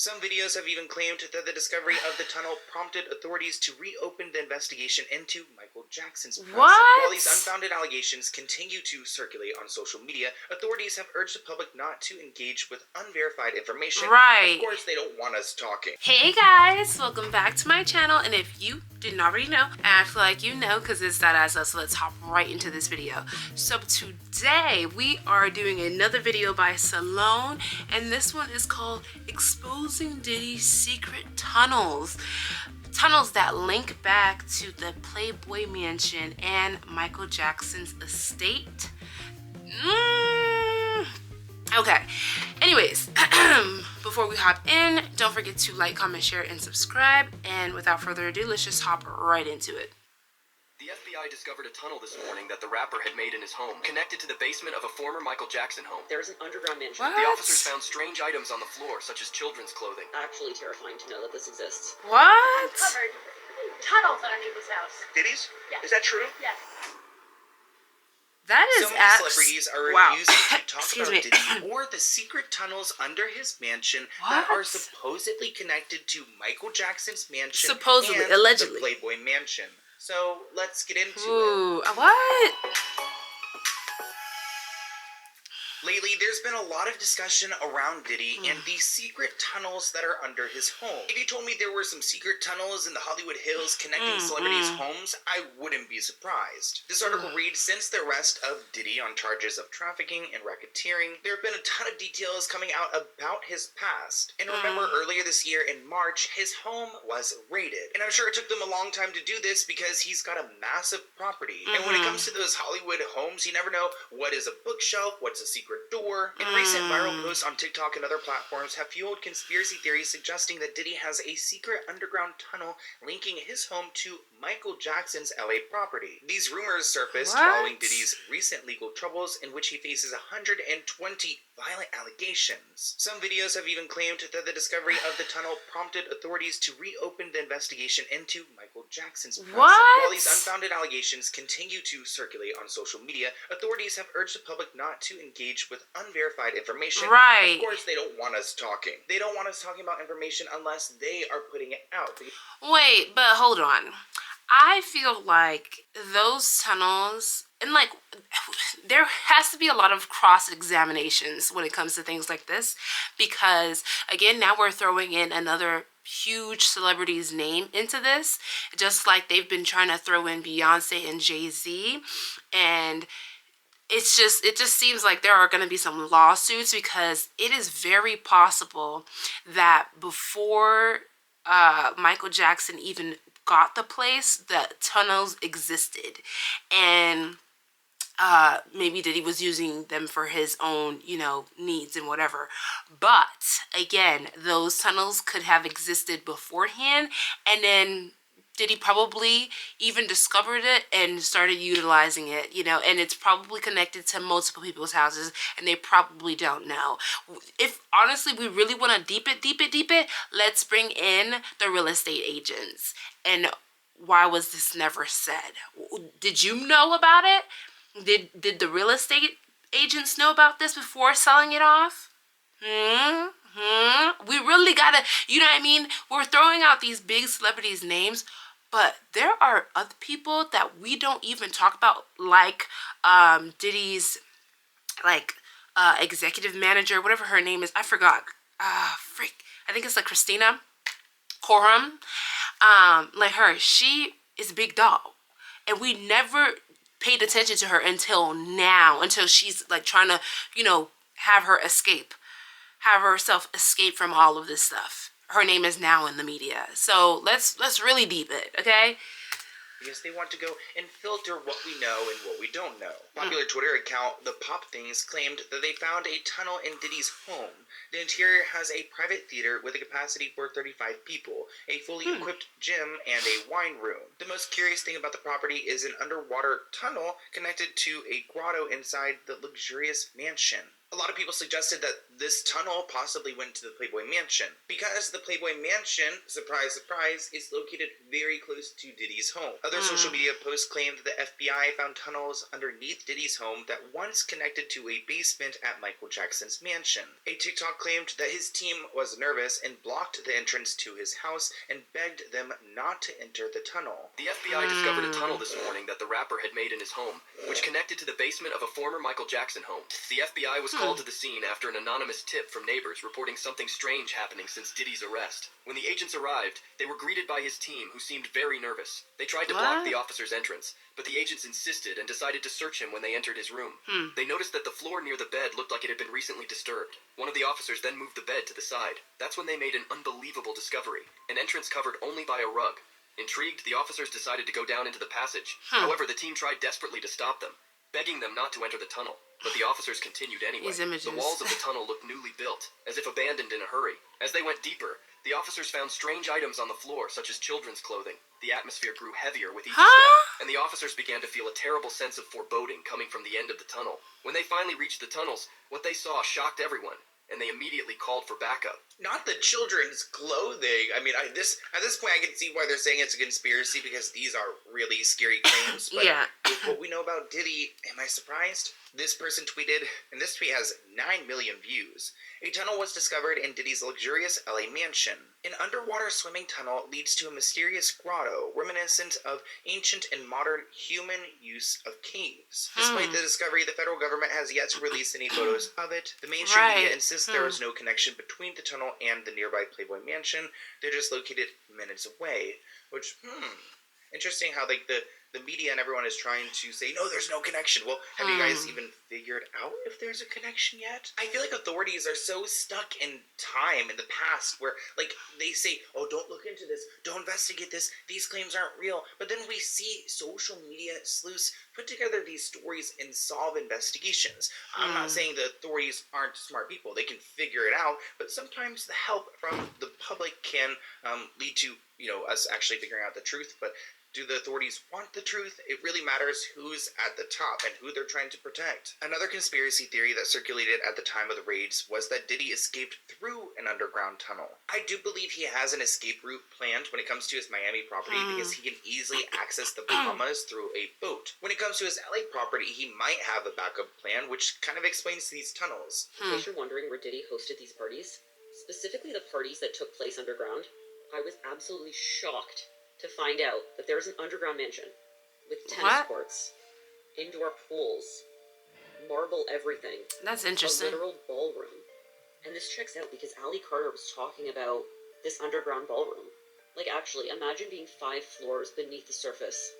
Some videos have even claimed that the discovery of the tunnel prompted authorities to reopen the investigation into Michael Jackson's past. While these unfounded allegations continue to circulate on social media, authorities have urged the public not to engage with unverified information. Of course, they don't want us talking. Hey guys, welcome back to my channel, and if you didn't already know, act like you know, because it's that as us. So let's hop right into this video. So today we are doing another video by Salone, and this one is called Exposing Diddy's Secret Tunnels. Tunnels that link back to the Playboy mansion and Michael Jackson's estate. Okay, anyways, before we hop in, don't forget to like, comment, share, and subscribe. And without further ado, let's just hop right into it. The FBI discovered a tunnel this morning that the rapper had made in his home, connected to the basement of a former Michael Jackson home. There's an underground mansion. What? The officers found strange items on the floor, such as children's clothing. Actually terrifying to know that this exists. What? Covered tunnels underneath his house. Diddy's? Yes. Is that true? Yes. That is so many celebrities are refusing to talk about Diddy or the secret tunnels under his mansion that are supposedly connected to Michael Jackson's mansion and allegedly. the Playboy mansion. So let's get into it. What? Lately, there's been a lot of discussion around Diddy and the secret tunnels that are under his home. If you told me there were some secret tunnels in the Hollywood Hills connecting celebrities' homes, I wouldn't be surprised. This article reads, since the arrest of Diddy on charges of trafficking and racketeering, there have been a ton of details coming out about his past. And remember, earlier this year in March, his home was raided. And I'm sure it took them a long time to do this because he's got a massive property. And when it comes to those Hollywood homes, you never know what is a bookshelf, what's a secret door. And recent viral posts on TikTok and other platforms have fueled conspiracy theories suggesting that Diddy has a secret underground tunnel linking his home to Michael Jackson's LA property. These rumors surfaced following Diddy's recent legal troubles in which he faces 120 violent allegations. Some videos have even claimed that the discovery of the tunnel prompted authorities to reopen the investigation into Michael Jackson's past. While these unfounded allegations continue to circulate on social media, authorities have urged the public not to engage with unverified information. Of course, they don't want us talking. They don't want us talking about information unless they are putting it out. Wait, but hold on. I feel like those tunnels, and like, there has to be a lot of cross-examinations when it comes to things like this, because again, now we're throwing in another huge celebrity's name into this, just like they've been trying to throw in Beyonce and Jay-Z, and it just seems like there are going to be some lawsuits, because it is very possible that before Michael Jackson even got the place, the tunnels existed, and maybe Diddy was using them for his own, needs and whatever. But again, those tunnels could have existed beforehand, and then Diddy probably even discovered it and started utilizing it, and it's probably connected to multiple people's houses, and they probably don't know. If honestly we really want to deep it, let's bring in the real estate agents. And why was this never said? Did you know about it? Did the real estate agents know about this before selling it off? We really gotta, you know what I mean? We're throwing out these big celebrities' names, but there are other people that we don't even talk about, like Diddy's executive manager, whatever her name is. I forgot. I think it's like Christina Coram. Like her, she is a big dog, and we never paid attention to her until now, until she's like trying to, have herself escape from all of this stuff. Her name is now in the media. So let's really deep it, okay? Because they want to go and filter what we know and what we don't know. Popular Twitter account The Pop Things claimed that they found a tunnel in Diddy's home. The interior has a private theater with a capacity for 35 people, a fully equipped gym, and a wine room. The most curious thing about the property is an underwater tunnel connected to a grotto inside the luxurious mansion. A lot of people suggested that this tunnel possibly went to the Playboy Mansion because the Playboy Mansion, surprise, surprise, is located very close to Diddy's home. Other social media posts claimed that the FBI found tunnels underneath Diddy's home that once connected to a basement at Michael Jackson's mansion. A TikTok claimed that his team was nervous and blocked the entrance to his house and begged them not to enter the tunnel. The FBI discovered a tunnel this morning that the rapper had made in his home, which connected to the basement of a former Michael Jackson home. The FBI was called to the scene after an anonymous tip from neighbors reporting something strange happening since Diddy's arrest. When the agents arrived, they were greeted by his team, who seemed very nervous. They tried to block the officer's entrance, but the agents insisted and decided to search him when they entered his room. They noticed that the floor near the bed looked like it had been recently disturbed. One of the officers then moved the bed to the side. That's when they made an unbelievable discovery: an entrance covered only by a rug. Intrigued, the officers decided to go down into the passage. However, the team tried desperately to stop them, begging them not to enter the tunnel. But the officers continued anyway. These images. The walls of the tunnel looked newly built, as if abandoned in a hurry. As they went deeper, the officers found strange items on the floor, such as children's clothing. The atmosphere grew heavier with each step, and the officers began to feel a terrible sense of foreboding coming from the end of the tunnel. When they finally reached the tunnels, what they saw shocked everyone, and they immediately called for backup. Not the children's clothing. I mean, at this point, I can see why they're saying it's a conspiracy, because these are really scary claims. But with what we know about Diddy, am I surprised? This person tweeted, and this tweet has 9 million views. A tunnel was discovered in Diddy's luxurious LA mansion. An underwater swimming tunnel leads to a mysterious grotto, reminiscent of ancient and modern human use of caves. Despite the discovery, the federal government has yet to release any photos of it. The mainstream media insists there was no connection between the tunnel and the nearby Playboy mansion. They're just located minutes away. Which, interesting how the media and everyone is trying to say, no, there's no connection. Well, have you guys even figured out if there's a connection yet? I feel like authorities are so stuck in time in the past where, like, they say, oh, don't look into this, don't investigate this, these claims aren't real. But then we see social media sleuths put together these stories and solve investigations. I'm not saying the authorities aren't smart people. They can figure it out. But sometimes the help from the public can lead to, us actually figuring out the truth. But do the authorities want the truth? It really matters who's at the top and who they're trying to protect. Another conspiracy theory that circulated at the time of the raids was that Diddy escaped through an underground tunnel. I do believe he has an escape route planned when it comes to his Miami property because he can easily access the Bahamas through a boat. When it comes to his LA property, he might have a backup plan, which kind of explains these tunnels. In case you're wondering where Diddy hosted these parties, specifically the parties that took place underground, I was absolutely shocked to find out that there is an underground mansion with tennis courts, indoor pools, marble everything. That's interesting. A literal ballroom. And this checks out because Ali Carter was talking about this underground ballroom. Like, actually, imagine being 5 floors beneath the surface.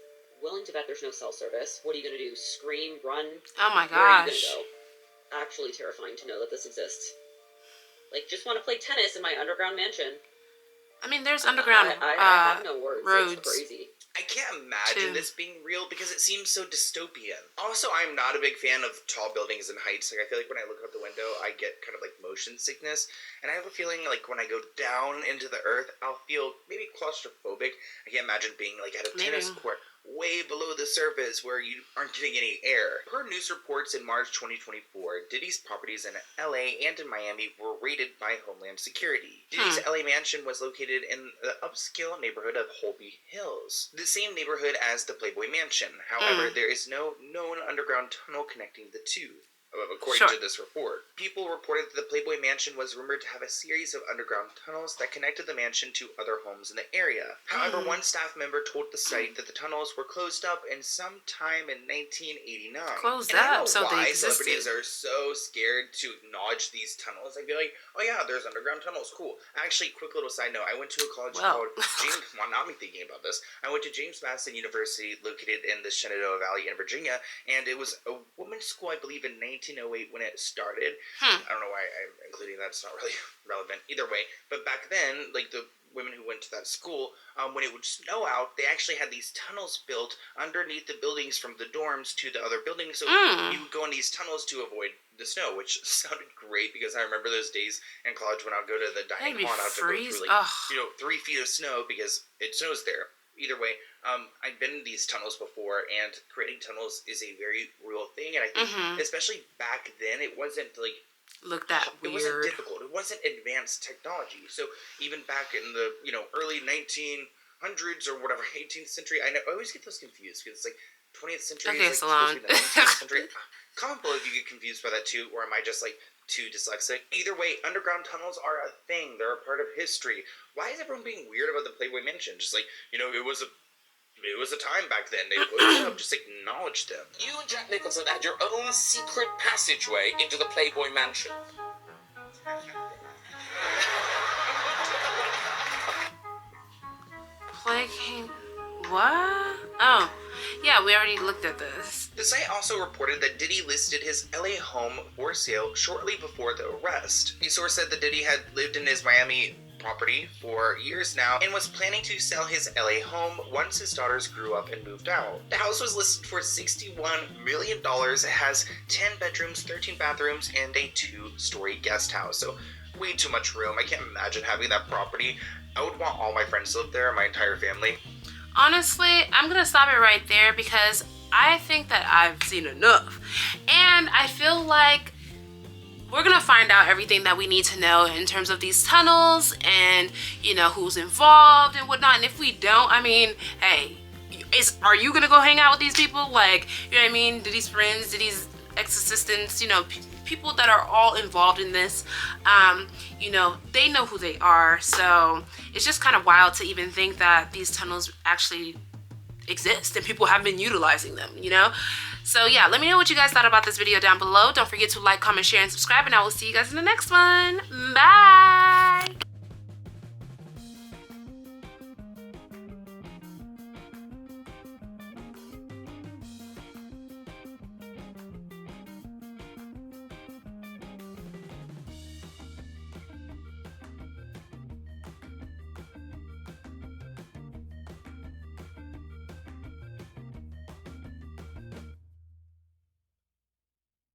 Willing to bet there's no cell service. What are you going to do? Scream? Run? Oh my Where are you gosh. going to go? Actually terrifying to know that this exists. Like, just want to play tennis in my underground mansion. I mean, there's underground I have no words. roads. It's crazy. I can't imagine this being real because it seems so dystopian. Also, I'm not a big fan of tall buildings and heights. Like, I feel like when I look out the window, I get kind of like motion sickness. And I have a feeling like when I go down into the earth, I'll feel maybe claustrophobic. I can't imagine being like at a tennis court way below the surface where you aren't getting any air. Per news reports in March 2024, Diddy's properties in LA and in Miami were raided by Homeland Security. Diddy's LA mansion was located in the upscale neighborhood of Holby Hills, the same neighborhood as the Playboy Mansion. However, there is no known underground tunnel connecting the two. According to this report, people reported that the Playboy Mansion was rumored to have a series of underground tunnels that connected the mansion to other homes in the area. However, one staff member told the site that the tunnels were closed up in some time in 1989. Closed and I up, don't so know they why existed. celebrities are so scared to acknowledge these tunnels. I feel like, oh yeah, there's underground tunnels, cool. Actually, quick little side note, I went to a college called James, well, not me thinking about this, I went to James Madison University, located in the Shenandoah Valley in Virginia, and it was a women's school, I believe, in 1908 when it started. I don't know why I'm including that, it's not really relevant either way, but back then, like, the women who went to that school, when it would snow out, they actually had these tunnels built underneath the buildings from the dorms to the other buildings, so you would go in these tunnels to avoid the snow, which sounded great because I remember those days in college when I would go to the dining hall and I would have to go through like 3 feet of snow because it snows there. either way, I've been in these tunnels before, and creating tunnels is a very real thing. And I think, especially back then, it wasn't like look that it weird. wasn't difficult. It wasn't advanced technology. So even back in the early 1900s or whatever, 18th century, I always get those confused because it's like 20th century Okay, is like Salon. supposed to be the 19th century. Comment below if you get confused by that too, or am I just like too dyslexic? Either way, underground tunnels are a thing. They're a part of history. Why is everyone being weird about the Playboy Mansion? Just like, it was a time back then. They put it up. Just acknowledge them. You and Jack Nicholson had your own secret passageway into the Playboy Mansion. What? Oh, yeah, we already looked at this. The site also reported that Diddy listed his LA home for sale shortly before the arrest. A source said that Diddy had lived in his Miami property for years now and was planning to sell his LA home once his daughters grew up and moved out. The house was listed for $61 million. It has 10 bedrooms, 13 bathrooms, and a 2-story guest house. So way too much room. I can't imagine having that property. I would want all my friends to live there, my entire family. Honestly, I'm gonna stop it right there because I think that I've seen enough. And I feel like we're gonna find out everything that we need to know in terms of these tunnels and, who's involved and whatnot. And if we don't, I mean, hey, are you gonna go hang out with these people? Like, you know what I mean? Diddy's friends, Diddy's ex-assistants, people that are all involved in this, they know who they are. So it's just kind of wild to even think that these tunnels actually exist and people have been utilizing them, So yeah, let me know what you guys thought about this video down below. Don't forget to like, comment, share, and subscribe, and I will see you guys in the next one. Bye!